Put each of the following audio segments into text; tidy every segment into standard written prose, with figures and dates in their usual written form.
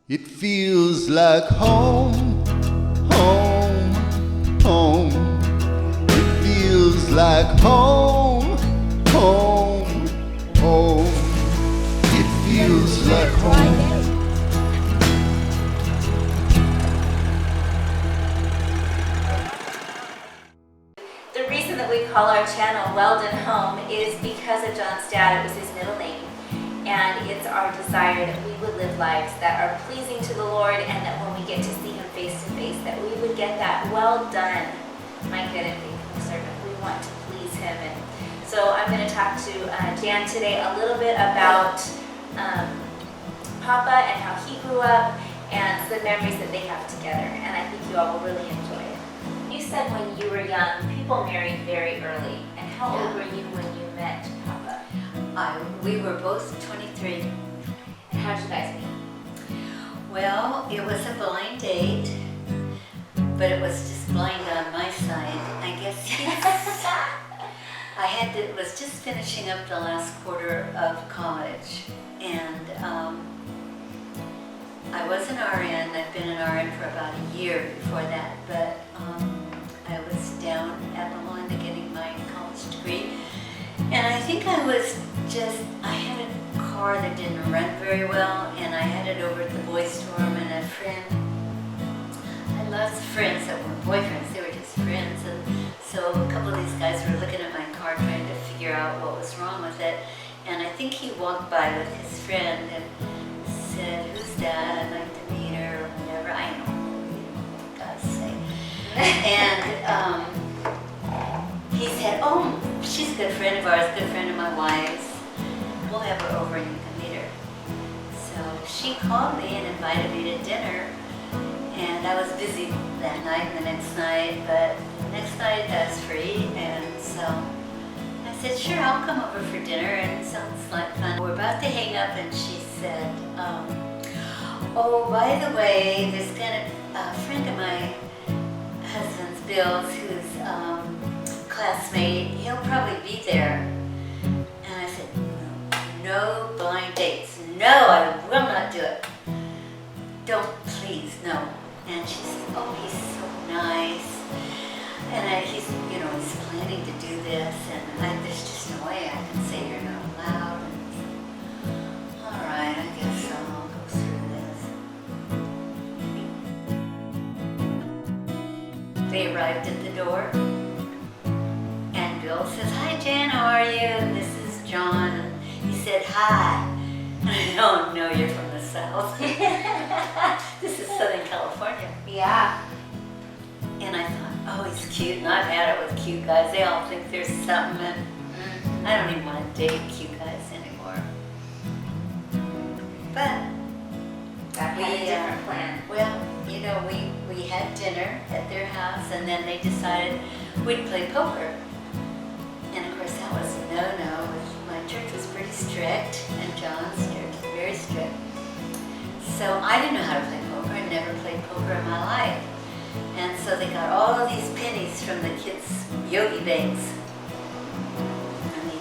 It feels like home, home, home. It feels like home, home, home. It feels like home. The reason that we call our channel Weldon Home is because of John's dad. It was his middle name. And it's our desire that we would live lives that are pleasing to the Lord, and that when we get to see Him face to face, that we would get that well done, my good and faithful servant. We want to please Him. And so I'm going to talk to Jan today a little bit about Papa and how he grew up and the memories that they have together. And I think you all will really enjoy it. You said when you were young, people married very early. And how old were you when you met Papa? We were both 23. And how did you guys meet? Well, it was a blind date, but it was just blind on my side. I guess was just finishing up the last quarter of college, and I was an RN. I'd been an RN for about a year before that, but I was down at Melinda getting my college degree, and I think I had a car that didn't run very well, and I had it over at the boys' dorm, and a friend, I had lots of friends that weren't boyfriends, they were just friends, and so a couple of these guys were looking at my car trying to figure out what was wrong with it, and I think he walked by with his friend and said, "Who's that? I'd like to meet her," or whatever. I don't know, what guys say. And he said, "Oh, she's a good friend of ours, good friend of my wife's. We'll have her over and you can meet her." So she called me and invited me to dinner, and I was busy that night and the next night, but the next night I was free, and so I said, "Sure, I'll come over for dinner, and it sounds like fun." We're about to hang up, and she said, "Oh, by the way, there's a friend of my husband's, Bill's, who's classmate, he'll probably be there." And I said, "No blind dates. No, I will not do it. Don't, please, no." And she said, "Oh, he's so nice. And he's planning to do this, and there's just no way I can say you're not allowed." And, all right, I guess I'll go through this. They arrived at the door, and Bill says, "Hi, Jan, how are you? And this is John." And he said, "Hi." And I don't know, you're from the South. This is Southern California. Yeah. And I thought, oh, he's cute, and I've had it with cute guys. They all think there's something, and I don't even want to date cute guys anymore. But That had a different plan. well, we had dinner at their house, and then they decided we'd play poker. And of course, that was a no-no. My church was pretty strict, and John's church was very strict. So I didn't know how to play poker. I'd never played poker in my life. And so they got all of these pennies from the kids' yogi banks, and they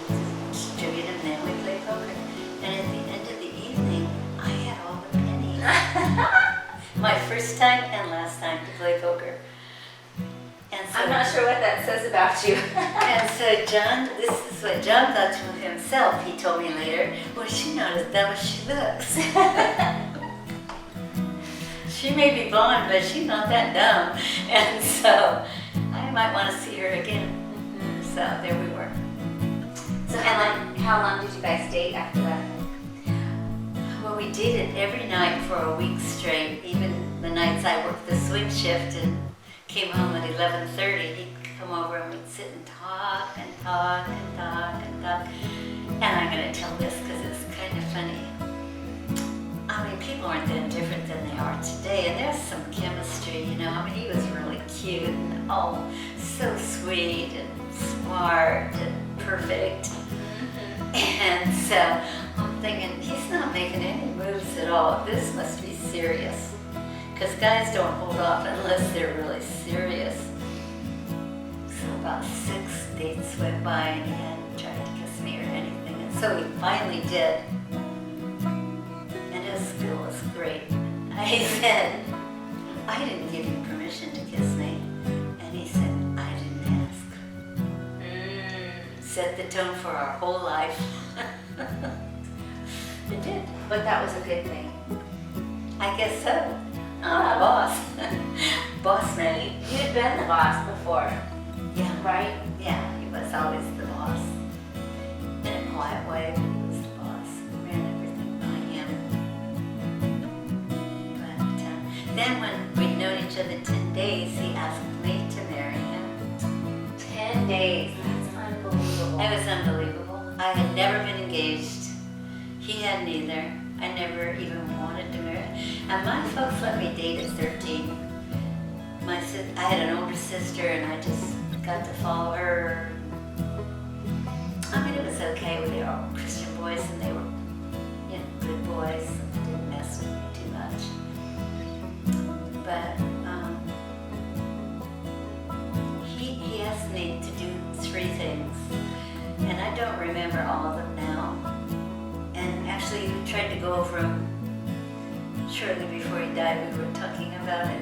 distributed them, and then we played poker. And at the end of the evening, I had all the pennies. My first time and last time to play poker. And so, I'm not sure what that says about you. and so John, this is what John thought to himself. He told me later, "Well, she's not as dumb as she looks." She may be blonde, but she's not that dumb. And so I might want to see her again. So there we were. So how long did you guys date after that? Well, we dated every night for a week straight. Even the nights I worked the swing shift and came home at 11:30, he'd come over and we'd sit and talk and talk and talk and talk. And I'm going to tell this because it's kind of funny. I mean, people aren't that different than they are today, and there's some chemistry, I mean, he was really cute and so sweet and smart and perfect. And so I'm thinking, he's not making any moves at all. This must be serious, because guys don't hold off unless they're really serious. So about 6 dates went by, and he hadn't tried to kiss me or anything, and so he finally did. And his skill was great. I I said, I didn't give you permission to kiss me. And he said, I didn't ask. Set the tone for our whole life. It did. But that was a good thing. I guess so. I'm the boss. Boss man. You had been the boss before, Yeah. right? Yeah, he was always the boss. In a quiet way, but he was the boss. Ran everything by him. But then when we'd known each other 10 days, he asked me to marry him. 10 days. That's unbelievable. It was unbelievable. I had never been engaged. He hadn't either. I never even wanted to marry. And my folks let me date at 13. I had an older sister and I just got to follow her. I mean, it was okay. We were all Christian boys and they were, good boys. Didn't mess with me too much. But he asked me to do 3 things. And I don't remember all of them now. And actually, we tried to go over them shortly before he died. We were talking about it.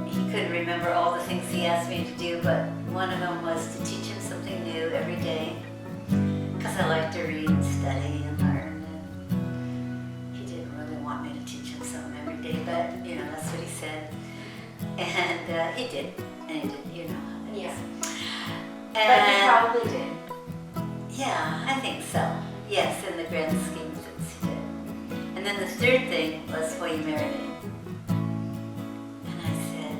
He couldn't remember all the things he asked me to do, but one of them was to teach him something new every day. Because I like to read and study and learn. And he didn't really want me to teach him something every day, but that's what he said. And he did. And he did, how that is. But he probably did. Yeah, I think so. Yes, in the grand scheme of things he did. And then the 3rd thing was, will you marry me? And I said,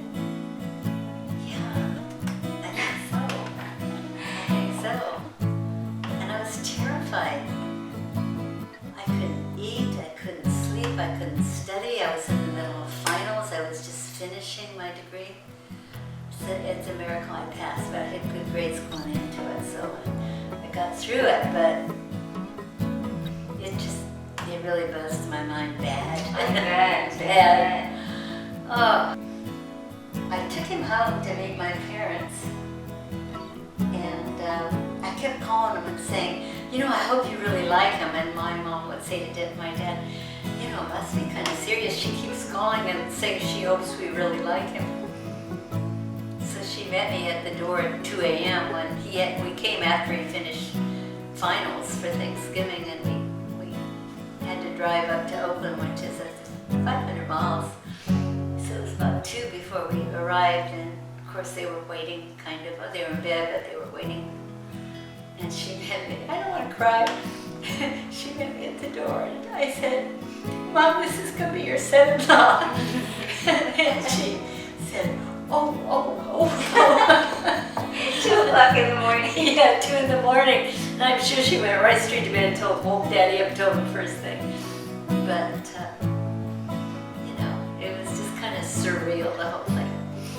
yeah, I think so. I think so. And I was terrified. I couldn't eat, I couldn't sleep, I couldn't study. I was in the middle of finals. I was just finishing my degree. I said, it's a miracle I passed, but I had good grades going into it, so I got through it, but it really buzzed my mind bad. Bad. Oh. I took him home to meet my parents, and I kept calling him and saying, I hope you really like him. And my mom would say to my dad, it must be kind of serious. She keeps calling and saying she hopes we really like him. So she met me at the door at 2 a.m. when we came after he finished finals for Thanksgiving, and we had to drive up to Oakland, which is 500 miles. So it was about 2 before we arrived, and of course they were waiting, they were in bed, but they were waiting. And she met me. I don't want to cry. She met me at the door, and I said, Mom, this is going to be your son-in-law. And she said, oh. 2 o'clock in the morning. Yeah, 2 in the morning. And I'm sure she went right straight to bed and woke Daddy up, told him first thing. But, it was just kind of surreal, the whole thing.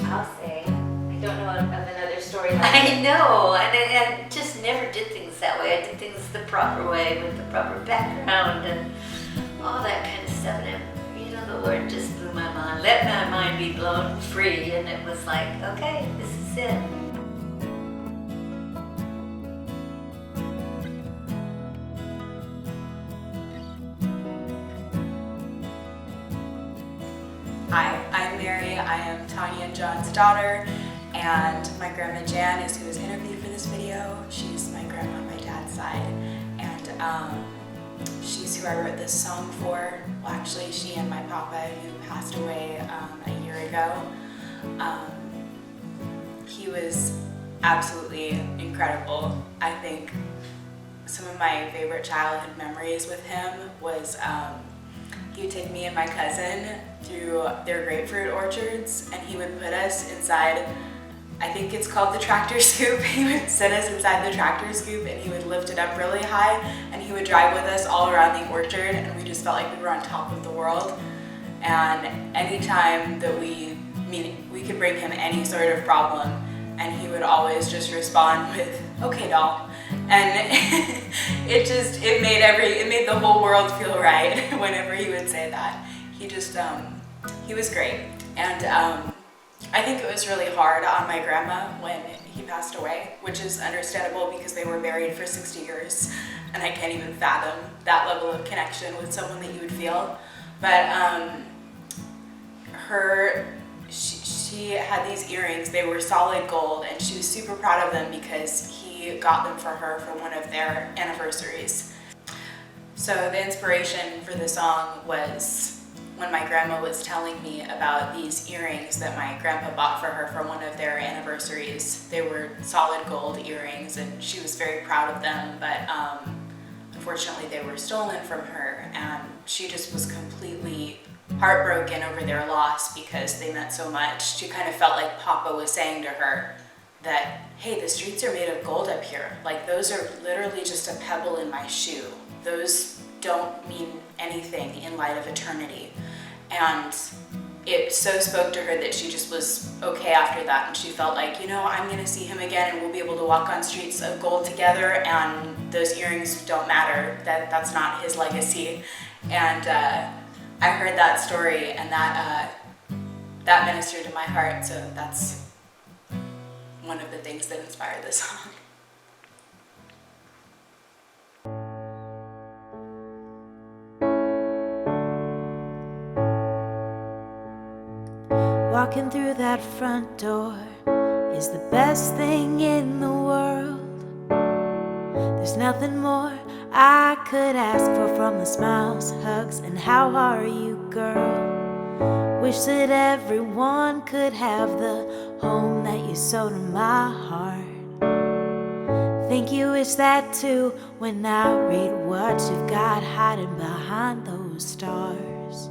I'll say. I don't know of another story like I know, and I just never did things that way. I did things the proper way with the proper background and all that kind of stuff. And the Lord just blew my mind, let my mind be blown free, and it was like, okay, this is it. Hi, I'm Mary. I am Tanya and John's daughter, and my grandma Jan is who was interviewed for this video. She's my grandma on my dad's side, and she's who I wrote this song for. Well, actually, she and my papa, who passed away a year ago. He was absolutely incredible. I think some of my favorite childhood memories with him was he would take me and my cousin through their grapefruit orchards, and he would put us inside, I think it's called the tractor scoop. He would sit us inside the tractor scoop, and he would lift it up really high, and he would drive with us all around the orchard, and we just felt like we were on top of the world. And anytime that we could bring him any sort of problem, and he would always just respond with, okay, doll. And it made the whole world feel right whenever he would say that. He just, he was great. And I think it was really hard on my grandma when he passed away, which is understandable because they were married for 60 years, and I can't even fathom that level of connection with someone that you would feel. But she had these earrings. They were solid gold, and she was super proud of them because he got them for her for one of their anniversaries. So the inspiration for the song was when my grandma was telling me about these earrings that my grandpa bought for her for one of their anniversaries. They were solid gold earrings, and she was very proud of them, but unfortunately they were stolen from her, and she just was completely heartbroken over their loss because they meant so much. She kind of felt like Papa was saying to her that, hey, the streets are made of gold up here. Like, those are literally just a pebble in my shoe. Those don't mean anything in light of eternity. And it so spoke to her that she just was okay after that, and she felt like, you know, I'm gonna see him again and we'll be able to walk on streets of gold together, and those earrings don't matter. That's not his legacy. And I heard that story, and that ministered to my heart, so that's one of the things that inspired this song. Walking through that front door is the best thing in the world. There's nothing more I could ask for from the smiles, hugs, and how are you, girl? Wish that everyone could have the home that you sewed in my heart. Think you wish that too when I read what you've got hiding behind those stars.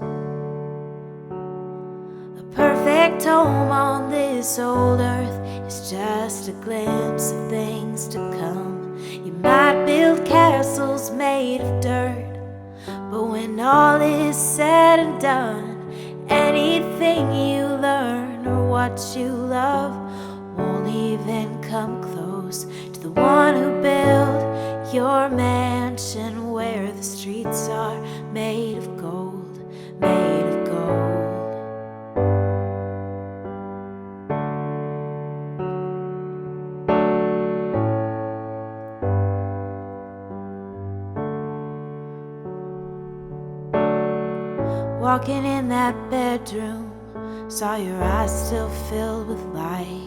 A perfect home on this old earth is just a glimpse of things to come. You might build castles made of dirt, but when all is said and done, anything you learn or what you love won't even come close to the one who built your mansion where the streets are made of gold, made of gold. Walking in that bedroom, saw your eyes still filled with light.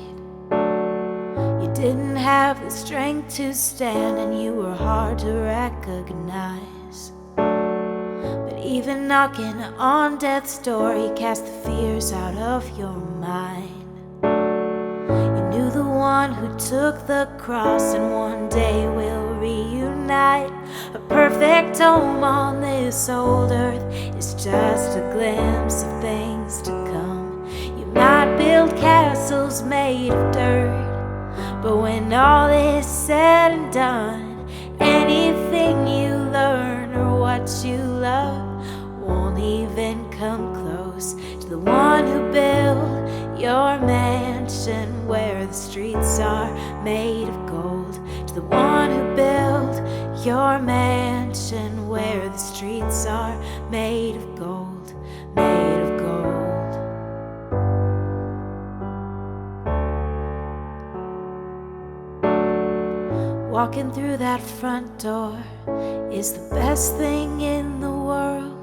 You didn't have the strength to stand, and you were hard to recognize. But even knocking on death's door, he cast the fears out of your mind. You knew the one who took the cross, and one day we'll reunite. A perfect home on this old earth is just a glimpse of things to come. You might build castles made of dirt, but when all is said and done, anything you learn or what you love won't even come close to the one who built your mansion where the streets are made of gold, to the one who built your mansion where the streets are made of gold, made of gold. Walking through that front door is the best thing in the world.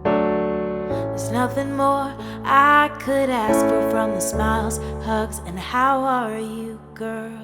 There's nothing more I could ask for from the smiles, hugs, and how are you, girl?